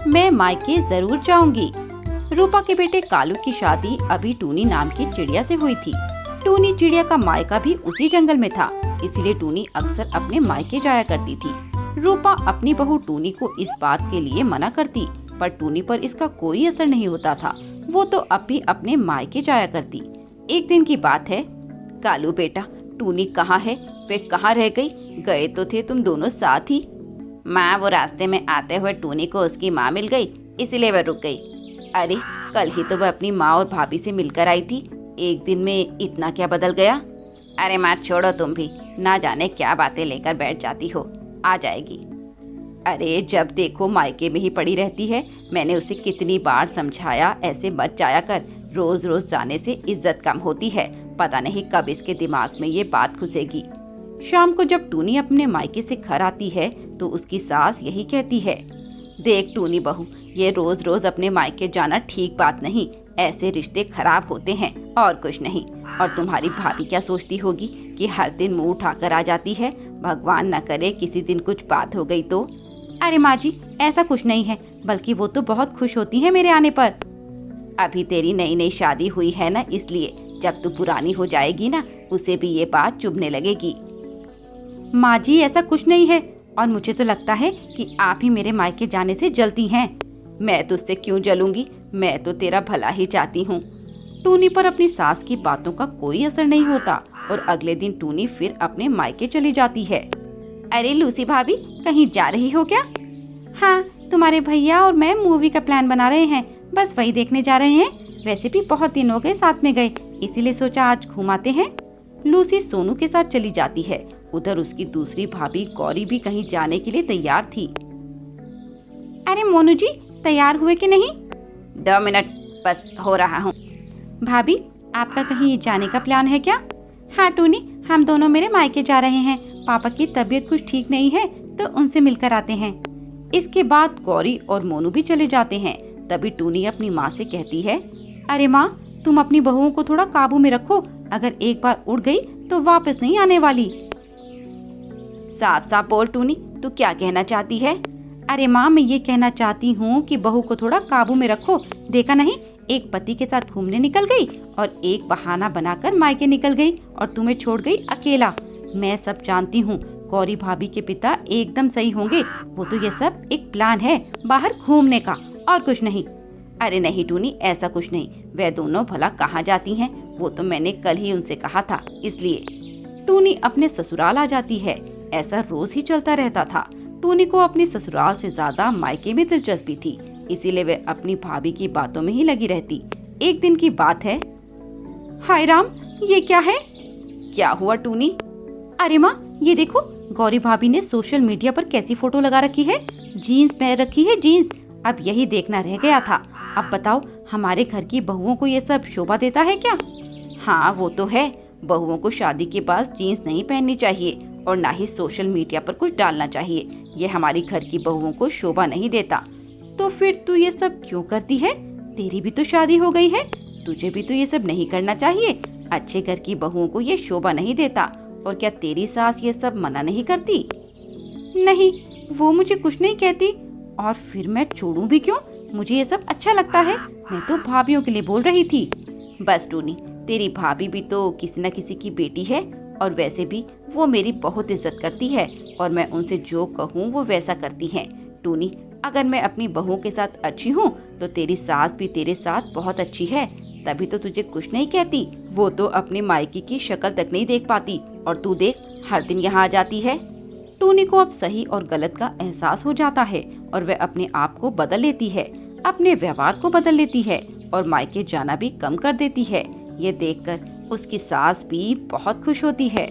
मैं मायके जरूर जाऊंगी। रूपा के बेटे कालू की शादी अभी टूनी नाम की चिड़िया से हुई थी। टूनी चिड़िया का मायका भी उसी जंगल में था, इसीलिए टूनी अक्सर अपने मायके जाया करती थी। रूपा अपनी बहू टूनी को इस बात के लिए मना करती, पर टूनी पर इसका कोई असर नहीं होता था। वो तो अब भी अपने मायके जाया करती। एक दिन की बात है। कालू बेटा, टूनी कहाँ है? वे कहाँ रह गई? गए तो थे तुम दोनों साथ ही। माँ, वो रास्ते में आते हुए टूनी को उसकी माँ मिल गई, इसीलिए वह रुक गई। अरे, कल ही तो वह अपनी माँ और भाभी से मिलकर आई थी, एक दिन में इतना क्या बदल गया? अरे माँ, छोड़ो तुम भी, ना जाने क्या बातें लेकर बैठ जाती हो, आ जाएगी। अरे, जब देखो मायके में ही पड़ी रहती है। मैंने उसे कितनी बार समझाया, ऐसे मत जाया कर, रोज रोज जाने से इज्जत कम होती है। पता नहीं कब इसके दिमाग में ये बात घुसेगी। शाम को जब टूनी अपने मायके से घर आती है तो उसकी सास यही कहती है, देख टूनी बहू, ये रोज रोज अपने मायके जाना ठीक बात नहीं, ऐसे रिश्ते खराब होते हैं और कुछ नहीं। और तुम्हारी भाभी क्या सोचती होगी कि हर दिन मुंह उठाकर आ जाती है? भगवान न करे किसी दिन कुछ बात हो गई तो। अरे माँ जी, ऐसा कुछ नहीं है, बल्कि वो तो बहुत खुश होती है मेरे आने पर। अभी तेरी नई नई शादी हुई है ना, इसलिए जब तू पुरानी हो जाएगी ना, उसे भी ये बात चुभने लगेगी। माँ जी, ऐसा कुछ नहीं है, और मुझे तो लगता है कि आप ही मेरे मायके जाने से जलती हैं। मैं तुझसे क्यों जलूंगी, मैं तो तेरा भला ही चाहती हूँ। टूनी पर अपनी सास की बातों का कोई असर नहीं होता और अगले दिन टूनी फिर अपने मायके चली जाती है। अरे लूसी भाभी, कहीं जा रही हो क्या? हाँ, तुम्हारे भैया और मैं मूवी का प्लान बना रहे हैं, बस वही देखने जा रहे हैं। वैसे भी बहुत दिन हो गए साथ में गए, इसीलिए सोचा आज घुमाते हैं। लूसी सोनू के साथ चली जाती है। उधर उसकी दूसरी भाभी गौरी भी कहीं जाने के लिए तैयार थी। अरे मोनू जी, तैयार हुए कि नहीं? 2 मिनट, बस हो रहा हूँ। भाभी, आपका कहीं जाने का प्लान है क्या? हाँ टूनी, हम दोनों मेरे मायके जा रहे हैं। पापा की तबीयत कुछ ठीक नहीं है, तो उनसे मिलकर आते हैं। इसके बाद गौरी और मोनू भी चले जाते हैं। तभी टूनी अपनी माँ से कहती है, अरे माँ, तुम अपनी बहुओं को थोड़ा काबू में रखो, अगर एक बार उड़ गई तो वापस नहीं आने वाली। साफ साफ बोल टूनी, तू क्या कहना चाहती है? अरे माँ, मैं ये कहना चाहती हूँ कि बहू को थोड़ा काबू में रखो। देखा नहीं, एक पति के साथ घूमने निकल गई और एक बहाना बनाकर मायके निकल गई और तुम्हें छोड़ गई अकेला। मैं सब जानती हूँ, गौरी भाभी के पिता एकदम सही होंगे। वो तो ये सब एक प्लान है बाहर घूमने का, और कुछ नहीं। अरे नहीं टूनी, ऐसा कुछ नहीं। वे दोनों भला कहाँ जाती हैं? वो तो मैंने कल ही उनसे कहा था, इसलिए। टूनी अपने ससुराल आ जाती है। ऐसा रोज ही चलता रहता था। टूनी को अपने ससुराल से ज्यादा मायके में दिलचस्पी थी, इसीलिए वे अपनी भाभी की बातों में ही लगी रहती। एक दिन की बात है। हाय राम, ये क्या है? क्या हुआ टूनी? अरे माँ, ये देखो, गौरी भाभी ने सोशल मीडिया पर कैसी फोटो लगा रखी है। जीन्स पहन रखी है, जीन्स। अब यही देखना रह गया था। अब बताओ, हमारे घर की बहुओं को ये सब शोभा देता है क्या? हाँ, वो तो है। बहुओं को शादी के बाद जीन्स नहीं पहननी चाहिए और ना ही सोशल मीडिया पर कुछ डालना चाहिए। ये हमारी घर की बहुओं को शोभा नहीं देता। तो फिर तू ये सब क्यों करती है? तेरी भी तो शादी हो गई है, तुझे भी तो ये सब नहीं करना चाहिए। अच्छे घर की बहुओं को ये शोभा नहीं देता। और क्या तेरी सास ये सब मना नहीं करती? नहीं, वो मुझे कुछ नहीं कहती, और फिर मैं छोड़ूं भी क्यों? मुझे ये सब अच्छा लगता है। मैं तो भाभीयों के लिए बोल रही थी। बस टूनी, तेरी भाभी भी तो किसी न किसी की बेटी है, और वैसे भी वो मेरी बहुत इज्जत करती है और मैं उनसे जो कहूँ वो वैसा करती हैं। टूनी, अगर मैं अपनी बहुओं के साथ अच्छी हूँ तो तेरी सास भी तेरे साथ बहुत अच्छी है, तभी तो तुझे कुछ नहीं कहती। वो तो अपने मायके की शक्ल तक नहीं देख पाती, और तू देख, हर दिन यहाँ आ जाती है। टूनी को अब सही और गलत का एहसास हो जाता है और वह अपने आप को बदल लेती है, अपने व्यवहार को बदल लेती है और मायके जाना भी कम कर देती है। ये देखकर उसकी सास भी बहुत खुश होती है।